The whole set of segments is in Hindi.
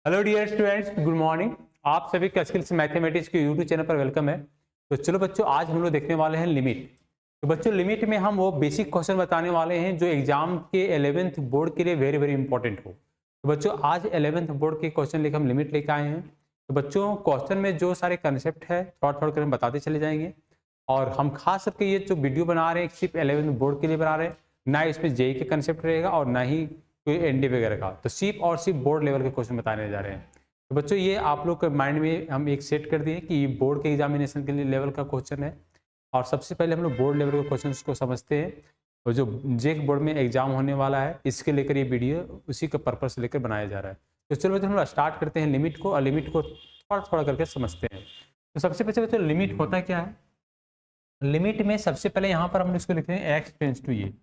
Hello dear students, good morning. आप सभी का स्किल्स मैथमेटिक्स के यूट्यूब चैनल पर वेलकम है। तो चलो बच्चों, आज हम लोग देखने वाले हैं लिमिट। तो बच्चों, लिमिट में हम वो बेसिक क्वेश्चन बताने वाले हैं जो एग्जाम के 11th बोर्ड के लिए वेरी वेरी इंपॉर्टेंट हो। तो बच्चों, आज 11th बोर्ड के क्वेश्चन लेकर हम लिमिट लेकर आए हैं। तो बच्चों, क्वेश्चन में जो सारे कंसेप्ट है थोड़ा थोड़ा कर हम बताते चले जाएंगे। और हम खास करके ये जो वीडियो बना रहे हैं सिर्फ 11th बोर्ड के लिए बना रहे हैं, ना इसमें जेई के कंसेप्ट रहेगा और ना ही कोई एनडी वगैरह का। तो सिर्फ और सिर्फ बोर्ड लेवल के क्वेश्चन बताने जा रहे हैं। तो बच्चों, ये आप लोग के माइंड में हम एक सेट कर दिए कि बोर्ड के एग्जामिनेशन के लिए लेवल का क्वेश्चन है। और सबसे पहले हम लोग बोर्ड लेवल के क्वेश्चन को समझते हैं। और जो जेक बोर्ड में एग्जाम होने वाला है इसके लेकर ये वीडियो उसी का पर्पस लेकर बनाया जा रहा है। तो चलो बच्चों, हम लोग स्टार्ट करते हैं लिमिट को और लिमिट को थोड़ा थोड़ा करके समझते हैं। तो सबसे पहले बच्चों, लिमिट होता क्या है। लिमिट में सबसे पहले यहाँ पर हम इसको लिखते हैं x tends to A.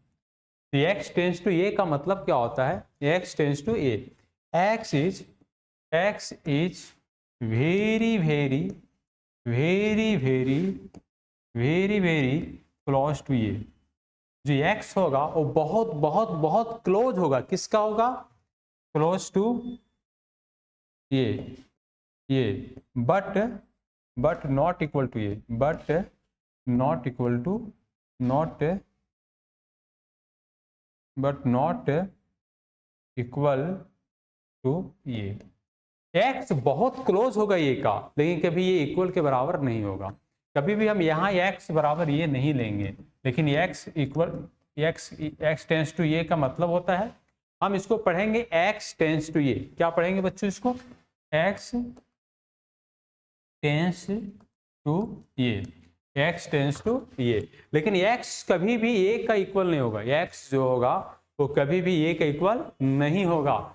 x tends to A का मतलब क्या होता है। x tends to A, x is very very very very very very close to A. जो x होगा वो बहुत बहुत बहुत क्लोज होगा। किसका होगा? क्लोज टू ये बट नॉट इक्वल टू ये, but not equal to not but not equal to ये। x बहुत क्लोज होगा ये का, लेकिन कभी ये इक्वल के बराबर नहीं होगा। कभी भी हम यहाँ x बराबर ये नहीं लेंगे, लेकिन x equal x tends to ये का मतलब होता है, हम इसको पढ़ेंगे x टेंस टू ये। क्या पढ़ेंगे बच्चों इसको? x टेंस टू ये, x टेंस टू ये। लेकिन x कभी भी a का इक्वल नहीं होगा। x जो होगा वो कभी भी a का इक्वल नहीं होगा।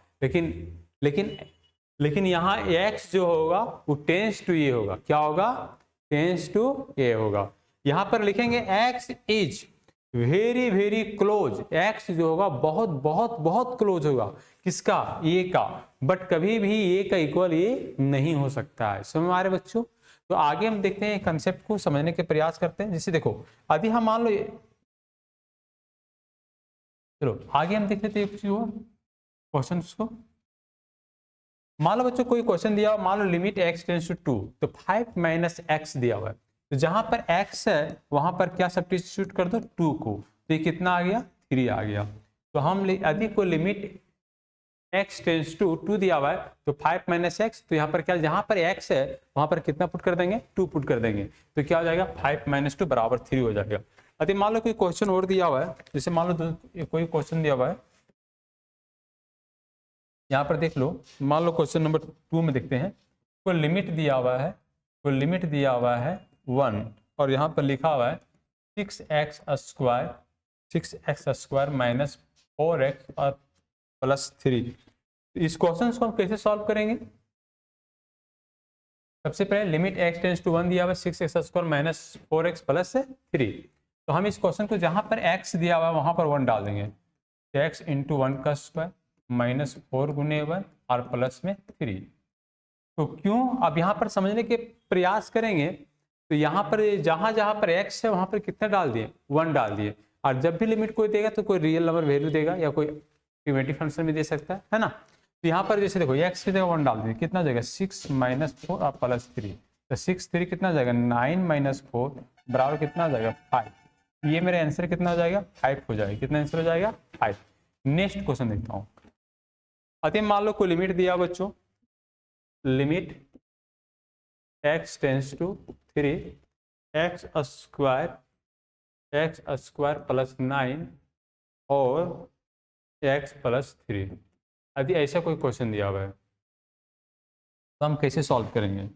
लेकिन यहाँ x जो होगा वो टेंस टू ये होगा। क्या होगा? टेंस टू ये होगा। यहाँ पर लिखेंगे x is very very close. x जो होगा बहुत बहुत बहुत क्लोज होगा। किसका? ये का। बट कभी भी ये का इक्वल ये नहीं हो सकता है। समझ में आ रहे बच्चों? तो आगे हम देखते हैं कंसेप्ट को समझने के प्रयास करते हैं। जैसे देखो, अभी हम मान लो चलो आगे हम देख लेते हैं क्वेश्चन को। मान लो बच्चों कोई क्वेश्चन दिया हुआ, मान लो लिमिट x टेंस टू 2, तो 5 माइनस एक्स दिया हुआ है। तो जहां पर x है वहां पर क्या सब्स्टिट्यूट कर दो? 2 को। तो ये कितना आ गया? 3 आ गया। तो हम यदि कोई लिमिट x टेंस टू 2 दिया हुआ है तो 5 माइनस एक्स, तो यहाँ पर क्या, जहां पर x है वहां पर कितना पुट कर देंगे? 2 पुट कर देंगे। तो क्या हो जाएगा? 5 माइनस 2 बराबर 3 हो जाएगा। यदि मान लो कोई क्वेश्चन और दिया हुआ है, जैसे मान लो कोई क्वेश्चन दिया हुआ है, यहाँ पर देख लो, मान लो क्वेश्चन नंबर 2 में देखते हैं। कोई लिमिट दिया हुआ है, कोई लिमिट दिया हुआ है 1, और यहाँ पर लिखा हुआ है 6x स्क्वायर माइनस 4x और प्लस 3। इस क्वेश्चन को हम कैसे सॉल्व करेंगे? सबसे पहले लिमिट x टेंस टू 1 दिया हुआ है 6x square minus 4x plus 3। तो हम इस क्वेश्चन को जहां पर x दिया हुआ है वहां पर 1 डाल देंगे। x इंटू 1 का स्क्वायर माइनस 4 गुने 1 और प्लस में 3। तो क्यों? अब यहाँ पर समझने के प्रयास करेंगे। तो यहाँ पर जहां जहां पर x है वहां पर कितना डाल दिए? 1 डाल दिए। और जब भी लिमिट कोई देगा तो कोई रियल नंबर वैल्यू देगा या कोई प्रिमिटिव फंक्शन भी दे सकता है ना। तो यहाँ पर जैसे देखो x की जगह 1 डाल दिए, कितना जाएगा? 6 माइनस 4 और प्लस 3। तो 6 3 कितना जाएगा? 9 माइनस 4 बराबर कितना जाएगा? 5। ये मेरा आंसर कितना हो जाएगा? 5 हो जाएगा। कितना आंसर हो जाएगा? 5। नेक्स्ट क्वेश्चन देखता हूँ। अतः मान लो कोई लिमिट दिया बच्चों, limit x tends to 3 x square plus 9 और x प्लस 3। यदि ऐसा कोई क्वेश्चन दिया हुआ है तो हम कैसे सॉल्व करेंगे? है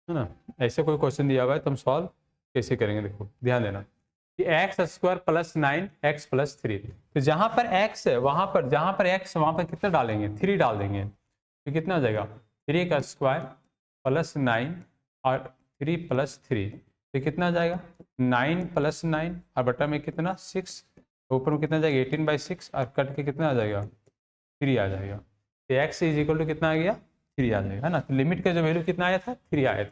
ना, ऐसा कोई क्वेश्चन दिया हुआ है तो हम सॉल्व कैसे करेंगे? देखो ध्यान देना कि x square plus 9 x plus 3। तो जहां पर x है वहां पर, जहां पर x वहां पर कितना डालेंगे? 3 डाल देंगे। तो कितना हो जाएगा? 3 का स्क्वायर प्लस 9 और 3 प्लस 3। तो कितना आ जाएगा? 9 प्लस 9 और बटा में कितना? 6। ऊपर में कितना जाएगा? 18/6 और कट के कितना आ जाएगा? 3 आ जाएगा। तो x इज इक्वल टू कितना आ गया? 3 आ जाएगा, है ना। तो लिमिट का जो वैल्यू कितना आया था? 3 आया था।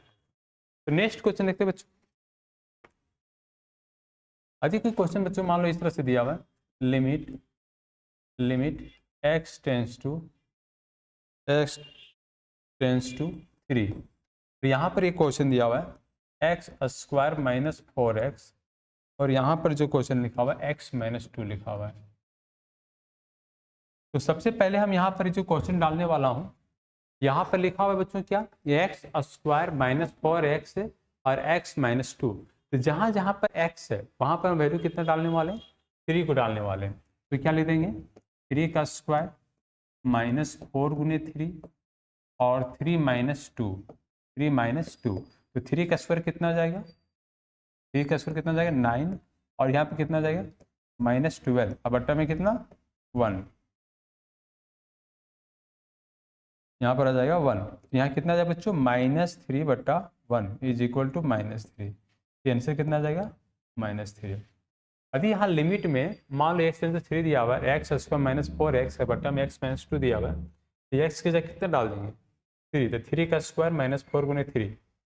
तो नेक्स्ट क्वेश्चन देखते हैं बच्चों। अधिक क्वेश्चन बच्चों मान लो इस तरह से दिया हुआ है, लिमिट x टेंस टू 3। तो यहाँ पर एक क्वेश्चन दिया हुआ है एक्स स्क्वायर माइनस 4x, और यहाँ पर जो क्वेश्चन लिखा हुआ है x माइनस 2 लिखा हुआ है। तो सबसे पहले हम यहाँ पर जो क्वेश्चन डालने वाला हूँ, यहाँ पर लिखा हुआ है बच्चों क्या, एक्स स्क्वायर माइनस 4x और x माइनस 2। तो जहाँ जहाँ पर x है वहाँ पर हम वैल्यू कितना डालने वाले हैं, 3 को डालने वाले हैं। तो क्या लिख देंगे, 3 का स्क्वायर माइनस 4 गुने 3 और 3 माइनस 2, 3 माइनस 2। तो 3 का स्क्वायर कितना आ जाएगा, 3 का स्क्वायर कितना जाएगा 9, और यहाँ पे कितना जाएगा माइनस 12, अब बट्टा में कितना 1, यहाँ पर आ जाएगा 1। यहाँ कितना आ जाएगा बच्चों -3/1 इज इक्वल टू -3। ये आंसर कितना आ जाएगा -3। अभी यहाँ लिमिट में मान लो x टेंस टू 3 दिया हुआ है, एक्स स्क्वायर माइनस 4x है बट्टा में x माइनस 2 दिया हुआ है, तो x की जगह कितना डाल देंगे 3। तो 3 का स्क्वायर माइनस 4 गुने 3,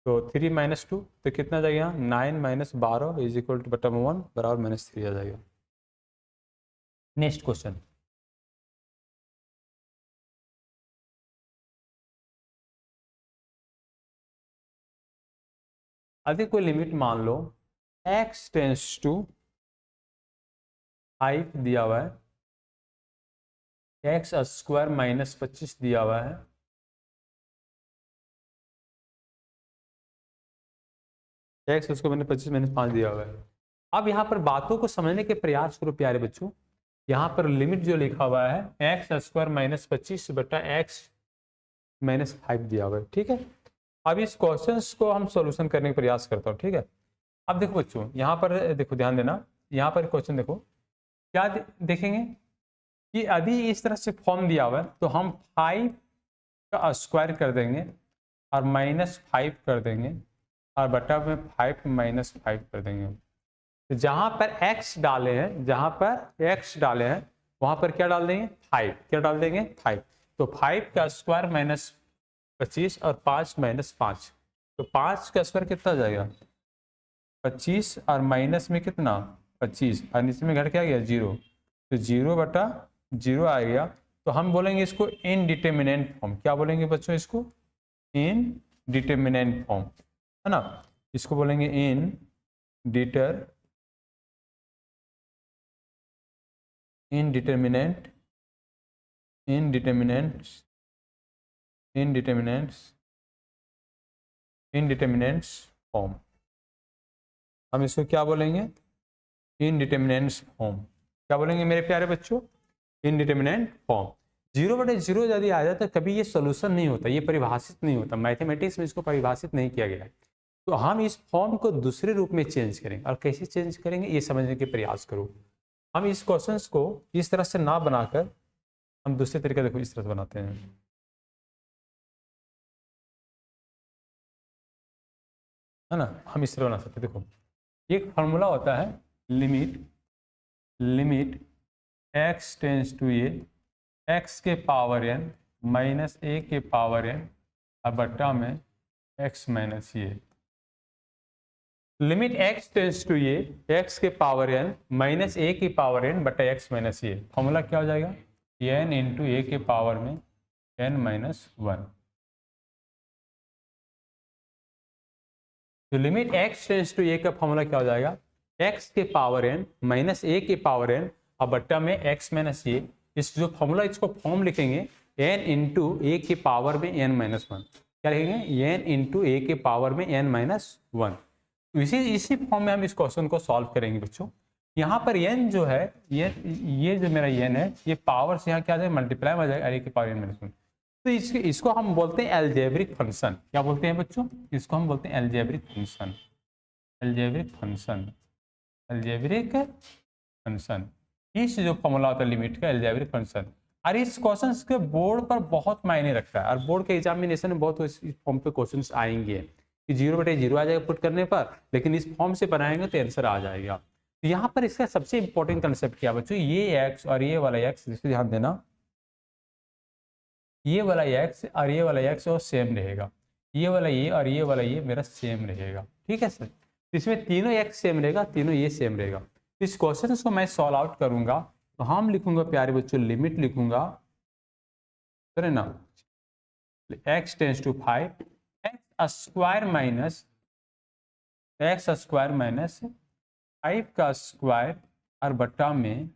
तो 3 माइनस 2, तो कितना जाएगा यहाँ 9 माइनस 12 इज इक्वल टू बट्टा में 1 बराबर -3 आ जाएगा। नेक्स्ट क्वेश्चन, अभी कोई लिमिट मान लो x टेंस टू 5 दिया हुआ है, एक्स स्क्वायर माइनस 25 दिया हुआ है, एक्स उसको मैंने 25 माइनस 5 दिया हुआ है। अब यहाँ पर बातों को समझने के प्रयास करो प्यारे बच्चों। यहाँ पर लिमिट जो लिखा हुआ है एक्स स्क्वायर माइनस 25 बटा एक्स माइनस 5 दिया हुआ है, ठीक है। अब इस क्वेश्चंस को हम सॉल्यूशन करने का प्रयास करता हूँ, ठीक है। अब देखो बच्चों, यहाँ पर देखो, ध्यान देना, यहाँ पर क्वेश्चन देखो क्या देखेंगे कि यदि इस तरह से फॉर्म दिया हुआ है तो हम 5 का स्क्वायर कर देंगे और -5 कर देंगे और बटा में 5 माइनस 5 कर देंगे। तो जहाँ पर x डाले हैं, जहाँ पर x डाले हैं वहाँ पर क्या डाल देंगे 5, क्या डाल देंगे 5। तो 5 का स्क्वायर माइनस 25 और 5 माइनस 5, तो 5 का स्क्वायर कितना जाएगा 25 और माइनस में कितना 25 और नीचे में घट क्या गया 0, तो 0/0 आ गया। तो हम बोलेंगे इसको इनडिटरमिनेंट फॉर्म। क्या बोलेंगे बच्चों इसको, इनडिटरमिनेंट फॉर्म, है ना। इसको बोलेंगे इनडिटरमिनेंट्स फॉर्म। हम इसको क्या बोलेंगे, इनडिटरमिनेंट्स फॉर्म। क्या बोलेंगे मेरे प्यारे बच्चों, इनडिटरमिनेंट फॉर्म। 0/0 यदि आ जाए तो कभी ये सोल्यूशन नहीं होता, ये परिभाषित नहीं होता, मैथमेटिक्स में इसको परिभाषित नहीं किया गया है। तो हम इस फॉर्म को दूसरे रूप में चेंज करेंगे, और कैसे चेंज करेंगे ये समझने के प्रयास करो। हम इस क्वेश्चंस को इस तरह से ना बनाकर हम दूसरे तरीके देखो इस तरह से बनाते हैं, है ना। हम इस तरह बना सकते हैं, देखो एक फार्मूला होता है limit x tends to a, x के पावर n माइनस a के पावर n और बट्टा में x minus a। Limit x tends to a, x के पावर n माइनस a की पावर n बटा x माइनस a। फॉर्मूला क्या हो जाएगा n इंटू a के पावर में n माइनस 1। तो limit x tends to a का फॉर्मूला क्या हो जाएगा, x के पावर n माइनस a के पावर n और बट्टा में x माइनस a। इस जो फॉर्मूला इसको फॉर्म लिखेंगे n इंटू a के पावर में n माइनस 1। क्या लिखेंगे n इंटू a के पावर में n माइनस 1। इसी फॉर्म में हम इस क्वेश्चन को सॉल्व करेंगे बच्चों। यहाँ पर n जो है ये जो मेरा n है, ये पावर से यहाँ क्या आ जाएगा मल्टीप्लाई हो जाएगा a के पावर n माइनस 1। तो इसको हम बोलते हैं एल्जेब्रिक फंक्शन। क्या बोलते हैं बच्चों, इसको हम बोलते हैं एल्जेब्रिक फंक्शन। इस जो फॉर्मूला होता है लिमिट का एल्जेब्रिक फंक्शन। और इस क्वेश्चन के बोर्ड पर बहुत मायने रखता है, और बोर्ड के एग्जामिनेशन में बहुत इस फॉर्म पे क्वेश्चन आएंगे कि 0/0 आ जाएगा पुट करने पर, लेकिन इस फॉर्म से बनाएंगे तो आंसर आ जाएगा। तो यहाँ पर इसका सबसे इंपॉर्टेंट कंसेप्ट क्या बच्चों, ये x और ये वाला x, जिसको ध्यान देना, ये वाला x और ये वाला x और सेम रहेगा, ये वाला ये और ये वाला ये मेरा सेम रहेगा, ठीक है सर। इसमें तीनों x सेम रहेगा, तीनों ये सेम रहेगा। इस क्वेश्चन को मैं सॉल्व आउट करूंगा तो हम लिखूंगा प्यारे बच्चों, लिमिट लिखूंगा, है ना, x tends to 5, x square minus 5 का स्क्वायर और बट्टा में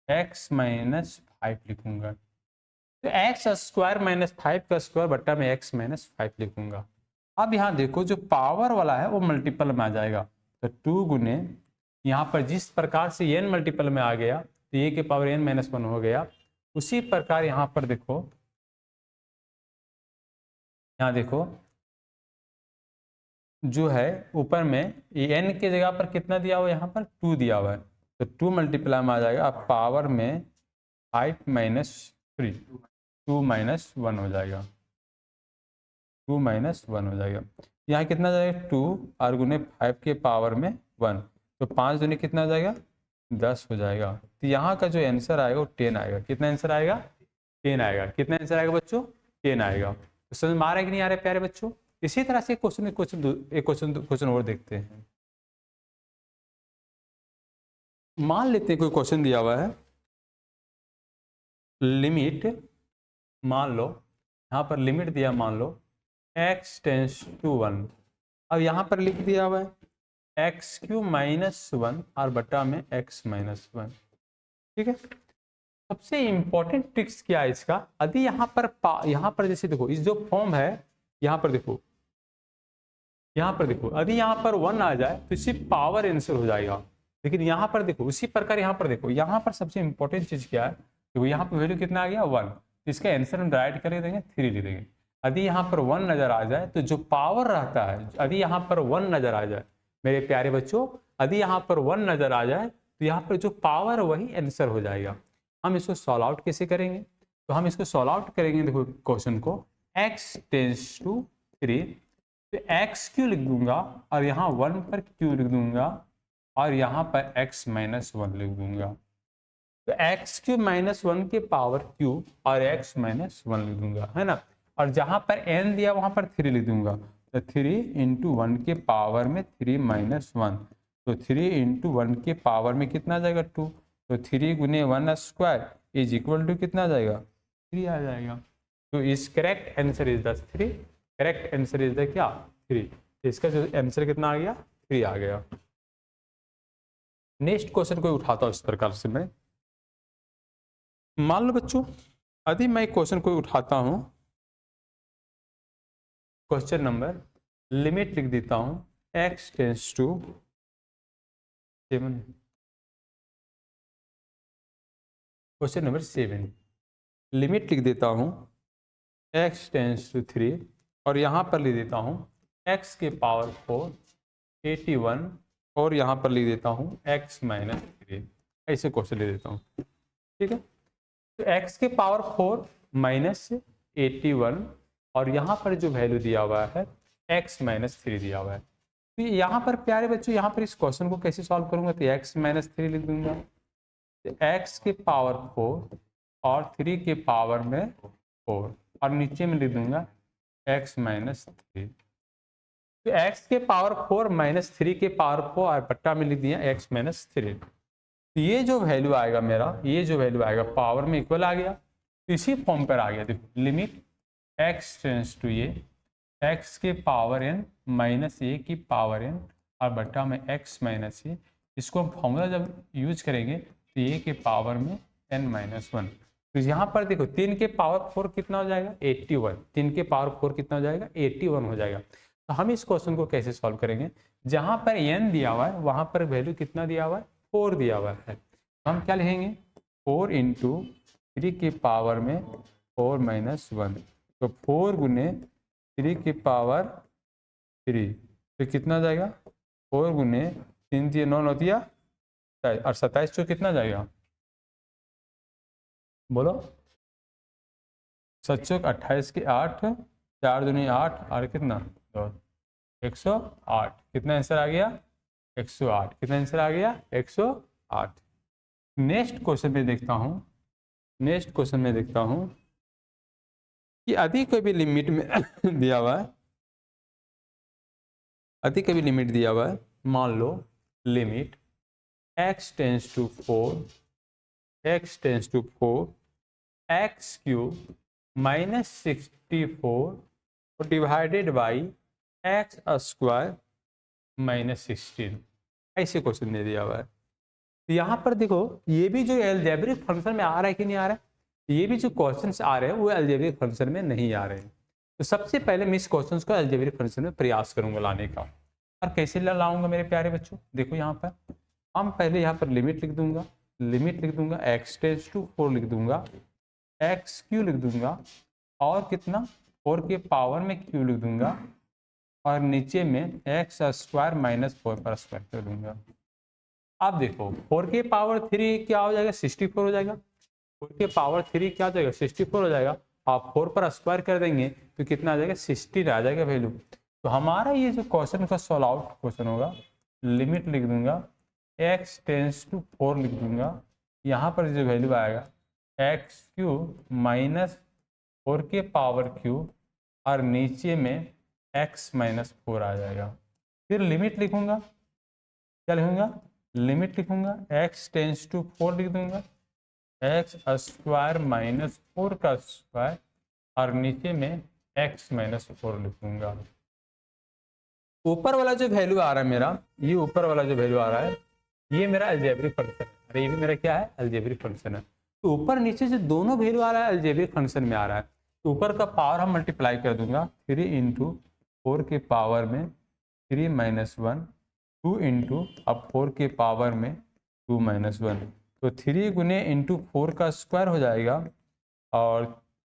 x माइनस 5 लिखूंगा। तो एक्स स्क्वायर माइनस 5 का स्क्वायर बट्टा में x माइनस 5 लिखूंगा। अब यहाँ देखो जो पावर वाला है वो मल्टीपल में आ जाएगा, तो 2 गुने यहाँ पर जिस प्रकार से n मल्टीपल में आ गया तो a के पावर n माइनस 1 हो गया, उसी प्रकार यहाँ पर देखो, यहाँ देखो जो है ऊपर में ये n के जगह पर कितना दिया हुआ है, यहाँ पर 2 दिया हुआ है, तो 2 मल्टीप्लाई में आ जाएगा, अब पावर में 5 माइनस 3, 2 माइनस 1 हो जाएगा, 2 माइनस 1 हो जाएगा। यहाँ कितना जाएगा 2 और गुने 5 के पावर में 1, तो 5 दुनी कितना हो जाएगा 10 हो जाएगा। तो यहाँ का जो आंसर आएगा वो 10 आएगा। कितना आंसर आएगा 10 आएगा। कितना आंसर आएगा बच्चों 10 आएगा। तो समझ में आ रहा है कि नहीं आ रहा है प्यारे बच्चों। इसी तरह से क्वेश्चन और देखते हैं। मान लेते हैं कोई क्वेश्चन दिया हुआ है, लिमिट, मान लो यहाँ पर लिमिट दिया, मान लो x टेंस टू 1, अब यहाँ पर लिख दिया हुआ है एक्स क्यू माइनस 1 और बटा में x माइनस 1। ठीक है, सबसे इंपॉर्टेंट ट्रिक्स क्या है इसका, यदि यहाँ पर जैसे देखो इस जो फॉर्म है, यहाँ पर देखो यदि यहाँ पर 1 आ जाए तो सिर्फ पावर आंसर हो जाएगा। लेकिन यहाँ पर देखो उसी प्रकार यहाँ पर देखो, यहाँ पर सबसे इंपॉर्टेंट चीज क्या है, देखो यहाँ पर वैल्यू कितना आ गया 1, तो इसका आंसर हम डायरेक्ट कर देंगे 3 लिख देंगे। यदि यहाँ पर 1 नजर आ जाए तो जो पावर रहता है, यदि यहाँ पर 1 नजर आ जाए मेरे प्यारे बच्चों, यदि यहाँ पर 1 नजर आ जाए तो यहाँ पर जो पावर वही आंसर हो जाएगा। हम इसको सॉल्व आउट कैसे करेंगे, तो हम इसको सॉल्व आउट करेंगे, देखो क्वेश्चन को x टेंस टू 3, तो एक्स क्यू लिख दूंगा और यहाँ 1 पर क्यू लिख दूंगा और यहाँ पर x माइनस 1 लिख दूंगा, तो एक्स क्यू माइनस 1 के पावर क्यू और x माइनस 1 लिख दूंगा, है ना। और जहां पर n दिया वहां पर 3 लिख दूंगा, तो 3 इंटू 1 के पावर में 3 माइनस 1, तो 3 इंटू 1 के पावर में कितना आ जाएगा 2, तो 3 गुने 1 स्क्वायर इज इक्वल टू कितना आ जाएगा 3 आ जाएगा। तो इस correct answer is the 3, correct answer is the क्या 3, तो इसका जो आंसर कितना आ गया 3 आ गया। नेक्स्ट क्वेश्चन को उठाता हूं इस प्रकार से मैं, मान लो बच्चों यदि मैं क्वेश्चन को उठाता हूं, क्वेश्चन नंबर, लिमिट लिख देता हूं x tends to 7, question number 7, limit लिख देता हूं x टेंस टू 3 और यहाँ पर लिख देता हूँ x के पावर 4 81 और यहाँ पर लिख देता हूँ x माइनस 3, ऐसे क्वेश्चन ले देता हूँ। ठीक है, तो x के पावर 4 माइनस 81 और यहाँ पर जो वैल्यू दिया हुआ है x माइनस 3 दिया हुआ है। तो यहाँ पर प्यारे बच्चों यहाँ पर इस क्वेश्चन को कैसे सॉल्व करूंगा, तो x माइनस 3 लिख दूंगा, तो x के पावर 4 और 3 के पावर में 4 और नीचे में लिख दूंगा x माइनस 3, तो x के पावर 4 माइनस 3 के पावर 4 और बट्टा में लिख दिया x माइनस 3। तो ये जो वैल्यू आएगा मेरा, ये जो वैल्यू आएगा पावर में इक्वल आ गया, तो इसी फॉर्म पर आ गया। देखो लिमिट x टेंस टू ये x के पावर n माइनस a की पावर n और बट्टा में x माइनस a, इसको हम फॉर्मूला जब यूज करेंगे तो a के पावर में n माइनस 1, तो यहाँ पर देखो 3 के पावर 4 कितना हो जाएगा 81, 3 के पावर 4 कितना हो जाएगा 81 हो जाएगा। तो हम इस क्वेश्चन को कैसे सॉल्व करेंगे, जहां पर n दिया हुआ है वहां पर वैल्यू कितना दिया हुआ है 4 दिया हुआ है, तो हम क्या लिखेंगे 4 इंटू 3 के पावर में 4 माइनस 1, तो 4 गुने 3 के पावर 3, तो कितना आ जाएगा 4 गुने 3 3 9 9 और 27 तो कितना जाएगा बोलो, 7 चौक 28 के 8, 4 दूनी 8 और कितना 2, 108, कितना आंसर आ गया 108, कितना आंसर आ गया 108। नेक्स्ट क्वेश्चन में देखता हूं, नेक्स्ट क्वेश्चन में देखता हूं कि यदि कोई भी लिमिट में दिया हुआ है, यदि कोई भी लिमिट दिया हुआ है, मान लो limit x tends to 4 x tends to 4 X cube minus 64 divided by X square minus 16, ऐसे क्वेश्चन दे दिया हुआ है। तो यहाँ पर देखो ये भी जो अलजेब्रिक फंक्शन में आ रहा है कि नहीं आ रहा है, ये भी जो क्वेश्चंस आ रहे हैं वो अलजेब्रिक फंक्शन में नहीं आ रहे हैं। तो सबसे पहले मैं इस क्वेश्चंस को अलजेब्रिक फंक्शन में प्रयास करूंगा लाने का। और कैसे लाऊंगा मेरे प्यारे बच्चों, देखो यहाँ पर हम पहले यहाँ पर लिमिट लिख दूंगा, एक्स टेंस टू 4 लिख दूंगा, एक्स क्यू लिख दूंगा, और कितना 4 के पावर में क्यू लिख दूंगा, और नीचे में एक्स स्क्वायर माइनस 4 पर स्क्वायर कर दूंगा। अब देखो 4 के पावर 3 क्या हो जाएगा, 64 हो जाएगा। 4 के पावर 3 क्या हो जाएगा, 64 हो जाएगा। आप 4 पर स्क्वायर कर देंगे तो कितना आ जाएगा, 16 आ जाएगा वैल्यू। तो हमारा ये जो क्वेश्चन का सॉल्व आउट क्वेश्चन होगा, लिमिट लिख दूंगा, एक्स टेंस टू 4 लिख दूंगा, यहाँ पर जो वैल्यू आएगा एक्स क्यूब माइनस 4 के पावर क्यूब, और नीचे में x माइनस 4 आ जाएगा। फिर लिमिट लिखूंगा, क्या लिखूंगा, लिमिट लिखूंगा, x टेंस टू 4 लिख दूंगा, एक्स स्क्वायर माइनस 4 का स्क्वायर, और नीचे में x माइनस 4 लिखूंगा। ऊपर वाला जो वैल्यू आ रहा है मेरा, ये ऊपर वाला जो वैल्यू आ रहा है ये मेरा अलजेब्रिक फंक्शन है। अरे ये भी मेरा क्या है, अलजेब्रिक फंक्शन है। तो ऊपर नीचे जो दोनों वैल्यू आ रहा है अलजेब्रिक फंक्शन में आ रहा है। तो ऊपर का पावर हम मल्टीप्लाई कर दूंगा, 3 इंटू 4 के पावर में 3 माइनस 1, 2 इंटू अब 4 के पावर में 2 माइनस 1, तो 3 गुने इंटू 4 का स्क्वायर हो जाएगा, और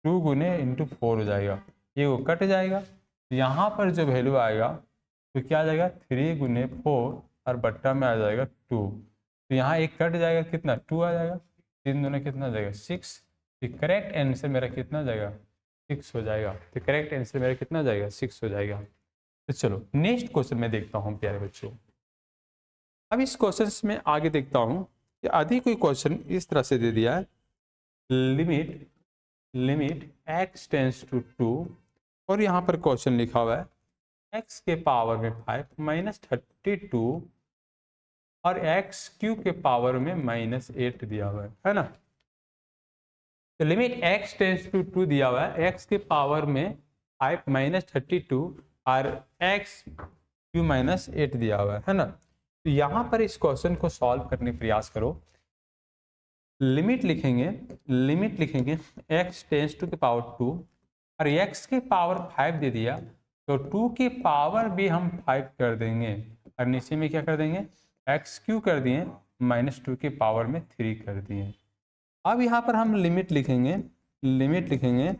2 गुने इंटू 4 हो जाएगा, ये वो कट जाएगा। यहाँ पर जो वैल्यू आएगा तो क्या आ जाएगा, 3 गुने 4 और बट्टा में आ जाएगा 2, तो यहाँ एक कट जाएगा, कितना 2 आ जाएगा, 3 दूने कितना आ जाएगा 6। तो करेक्ट आंसर मेरा कितना आ जाएगा, 6 हो जाएगा। तो करेक्ट आंसर मेरा कितना आ जाएगा, 6 हो जाएगा। तो चलो नेक्स्ट क्वेश्चन में देखता हूँ प्यारे बच्चों। अब इस क्वेश्चन में आगे देखता हूँ कि आदि कोई क्वेश्चन इस तरह से दे दिया है, लिमिट x टेंस टू 2, और यहाँ पर क्वेश्चन लिखा हुआ है x के पावर में 5 माइनस 32, और x क्यू के पावर में माइनस 8 दिया हुआ है ना। तो लिमिट x टेंस टू 2 दिया हुआ है, x के पावर में 5 माइनस 32 और x क्यू माइनस 8 दिया हुआ है ना। तो यहाँ पर इस क्वेश्चन को सॉल्व करने का प्रयास करो। लिमिट लिखेंगे x टेंस टू के पावर 2, और x के पावर 5 दे दिया, तो 2 के पावर भी हम 5 कर देंगे, और नीचे में क्या कर देंगे, एक्स क्यू कर दिए, माइनस 2 के पावर में 3 कर दिए। अब यहाँ पर हम लिमिट लिखेंगे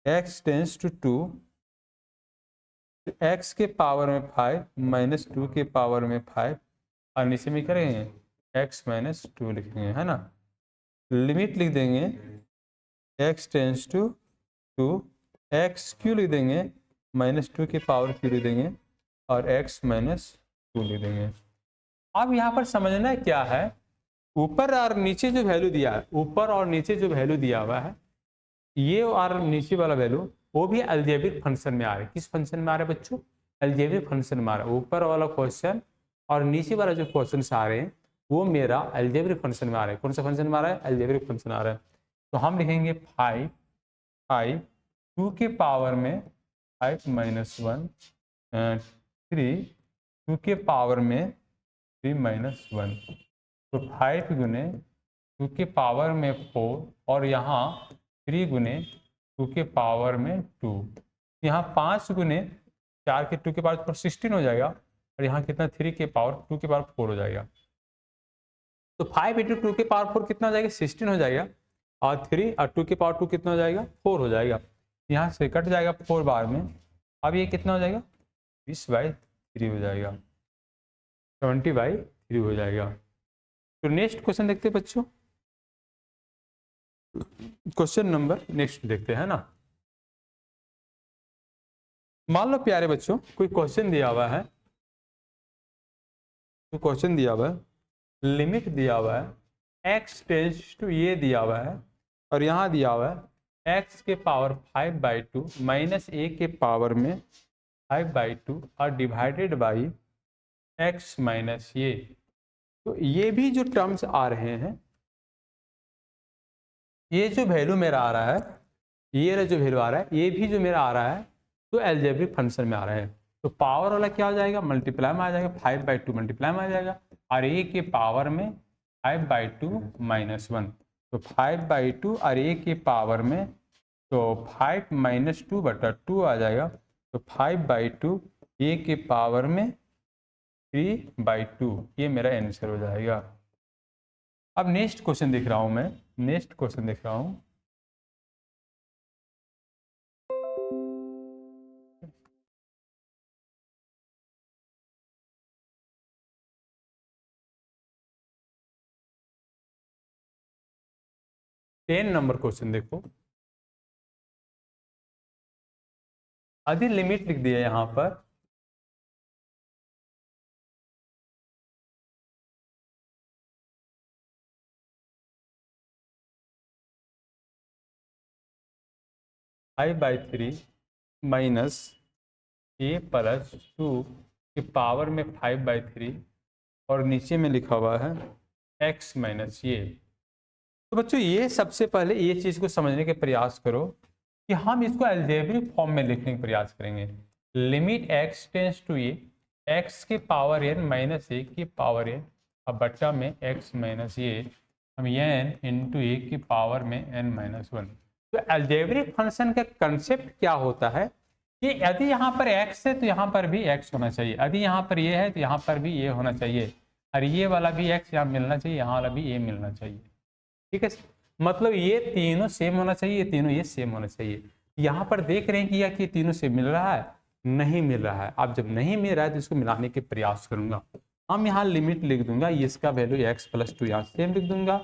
x टेंस टू 2, x के पावर में 5 माइनस 2 के पावर में 5, और नीचे में करेंगे x माइनस 2 लिखेंगे, है ना। लिमिट लिख देंगे x tends to 2, x cube लिख देंगे, माइनस 2 के पावर क्यू लिख देंगे, और x माइनस 2 लिख देंगे। अब यहाँ पर समझना क्या है, ऊपर और नीचे जो वैल्यू दिया है, ऊपर और नीचे जो वैल्यू दिया हुआ है, ये और नीचे वाला वैल्यू वो भी अलजेब्रिक फंक्शन में आ रहा है। किस फंक्शन में आ रहा है बच्चों, अलजेब्रिक फंक्शन में आ रहा है। ऊपर वाला क्वेश्चन और नीचे वाला जो क्वेश्चन आ रहे हैं वो मेरा अलजेब्रिक फंक्शन में आ रहा है। कौन सा फंक्शन में आ रहा है, अलजेब्रिक फंक्शन आ रहा है। तो हम लिखेंगे 5 2 के पावर में 5 माइनस 1, 3 2 के पावर में 3 माइनस 1, तो 5 गुने 2 के पावर में 4, और यहाँ 3 गुने 2 के पावर में 2, यहाँ 5 गुने 4 के 2 के पावर 16 हो जाएगा, और यहाँ कितना 3 के पावर 2 के पावर 4 हो जाएगा। तो 5 इंटू 2 के पावर 4 कितना हो जाएगा, 16 हो जाएगा, और 3 और 2 के पावर 2 कितना हो जाएगा, 4 हो जाएगा। यहाँ से कट जाएगा 4 बार में, अब ये कितना हो जाएगा, 20/3 हो जाएगा, 70/3 हो जाएगा। तो नेक्स्ट क्वेश्चन देखते हैं बच्चों, क्वेश्चन नंबर नेक्स्ट देखते हैं ना। मान लो प्यारे बच्चों कोई क्वेश्चन दिया हुआ है, तो क्वेश्चन दिया हुआ है, लिमिट दिया हुआ है x टेंस टू ये दिया हुआ है, और यहाँ दिया हुआ है x के पावर 5/2 माइनस a के पावर में 5/2 और डिवाइडेड बाई x माइनस ये। तो ये भी जो टर्म्स आ रहे हैं ये जो वैल्यू मेरा आ रहा है, ये जो वैल्यू आ रहा है, ये भी जो मेरा आ रहा है तो अलजेब्रिक फंक्शन में आ रहा है। तो पावर वाला क्या हो जाएगा, मल्टीप्लाई में आ जाएगा, 5/2 मल्टीप्लाई में आ जाएगा, और ए के पावर में 5/2 -1, तो 5/2 और ए के पावर में तो 5 - 2/2 आ जाएगा, तो 5/2 ए के पावर में 3/2, ये मेरा आंसर हो जाएगा। अब नेक्स्ट क्वेश्चन देख रहा हूं मैं, नेक्स्ट क्वेश्चन देख रहा हूं। टेन नंबर क्वेश्चन देखो, आधी लिमिट लिख दिया यहां पर, (5/3 माइनस ए प्लस 2 के पावर में 5/3 और नीचे में लिखा हुआ है x माइनस ये। तो बच्चों ये सबसे पहले ये चीज को समझने के प्रयास करो कि हम इसको अलजेब्रिक फॉर्म में लिखने का प्रयास करेंगे। लिमिट x टेंस टू ये, x के पावर n माइनस ए की पावर n, अब बट्टा में x माइनस ये, हम n इंटू ए की पावर में n माइनस 1। तो अलजेब्रिक फंक्शन का कंसेप्ट क्या होता है कि यदि यहाँ पर x है तो यहाँ पर भी x होना चाहिए, यदि यहाँ पर ये है तो यहाँ पर भी ये होना चाहिए, और ये वाला भी x यहाँ मिलना चाहिए, यहाँ वाला भी ये मिलना चाहिए। ठीक है, मतलब ये तीनों सेम होना चाहिए, ये तीनों ये सेम होना चाहिए। यहाँ पर देख रहे हैं कि ये तीनों सेम मिल रहा है, नहीं मिल रहा है। अब जब नहीं मिल रहा है तो इसको मिलाने के प्रयास करूंगा। हम यहाँ लिमिट लिख दूंगा, इसका वैल्यू x + 2 यहाँ सेम लिख दूंगा,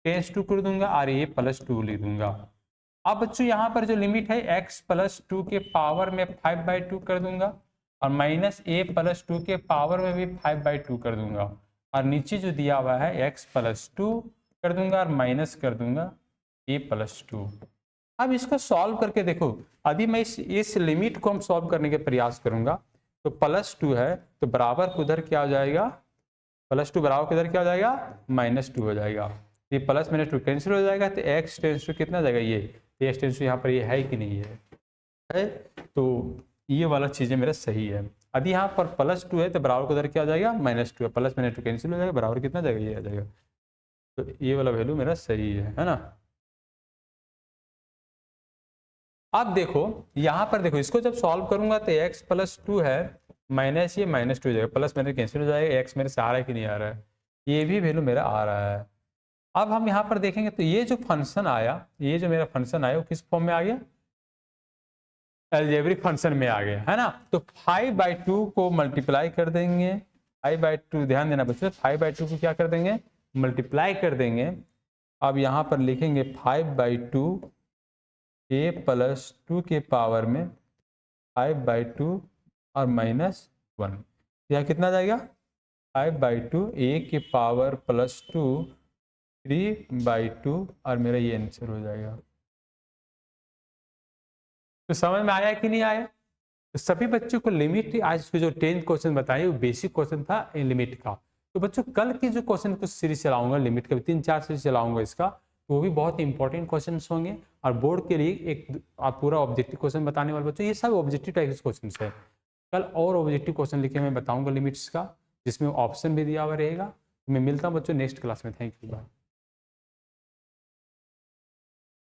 टेंस टू कर दूंगा, और ये +2 लिख दूंगा। अब बच्चों यहाँ पर जो लिमिट है x + 2 के पावर में 5/2 कर दूंगा, और माइनस a + 2 के पावर में भी 5/2 कर दूंगा, और नीचे जो दिया हुआ है x + 2 कर दूंगा और माइनस कर दूंगा a + 2। अब इसको सॉल्व करके देखो, अभी मैं इस लिमिट को हम सॉल्व करने के प्रयास करूंगा, तो +2 है तो बराबर उधर क्या हो जाएगा, +2 बराबर उधर क्या हो जाएगा, -2 हो जाएगा। ये प्लस -2 कैंसिल हो जाएगा, तो x टेंस टू कितना जाएगा, ये x टेंस टू यहाँ पर ये है कि नहीं है, तो ये वाला चीजें मेरा सही है। यदि यहाँ पर +2 है तो बराबर उधर क्या हो जाएगा, -2 है, प्लस -2 कैंसिल हो जाएगा, बराबर कितना जाएगा, ये आ जाएगा। तो ये वाला वैल्यू मेरा सही है ना। अब देखो यहाँ पर देखो, इसको जब सॉल्व करूंगा तो x + 2 है, माइनस ये -2 हो जाएगा, प्लस मेरे कैंसिल हो जाएगा, x मेरे से आ रहा है कि नहीं आ रहा है, ये भी वैल्यू मेरा आ रहा है। अब हम यहाँ पर देखेंगे तो ये जो फंक्शन आया, ये जो मेरा फंक्शन आया वो किस फॉर्म में आ गया, अलजेब्रिक फंक्शन में आ गया, है ना। तो 5/2 को मल्टीप्लाई कर देंगे, 5/2, ध्यान देना बच्चों, 5/2 को क्या कर देंगे, मल्टीप्लाई कर देंगे। अब यहाँ पर लिखेंगे 5/2 a + 2 के पावर में 5/2 और -1, यह कितना जाएगा, 5/2 a के पावर +2 3/2, और मेरा ये आंसर हो जाएगा। तो समझ में आया कि नहीं आया। तो सभी बच्चों को लिमिट, आज के जो 10th क्वेश्चन बताए वो बेसिक क्वेश्चन था लिमिट का। तो बच्चों कल के जो क्वेश्चन कुछ सीरीज चलाऊंगा, लिमिट का 3-4 सीरीज चलाऊंगा इसका, तो वो भी बहुत इंपॉर्टेंट क्वेश्चन होंगे, और बोर्ड के लिए एक आप पूरा ऑब्जेक्टिव क्वेश्चन बताने वाले बच्चों, ये सब ऑब्जेक्टिव टाइप के क्वेश्चन है। कल और ऑब्जेक्टिव क्वेश्चन लिखे मैं बताऊंगा लिमिट्स का, जिसमें ऑप्शन भी दिया हुआ रहेगा। मैं मिलता हूँ बच्चों नेक्स्ट क्लास में, थैंक यू, बाय।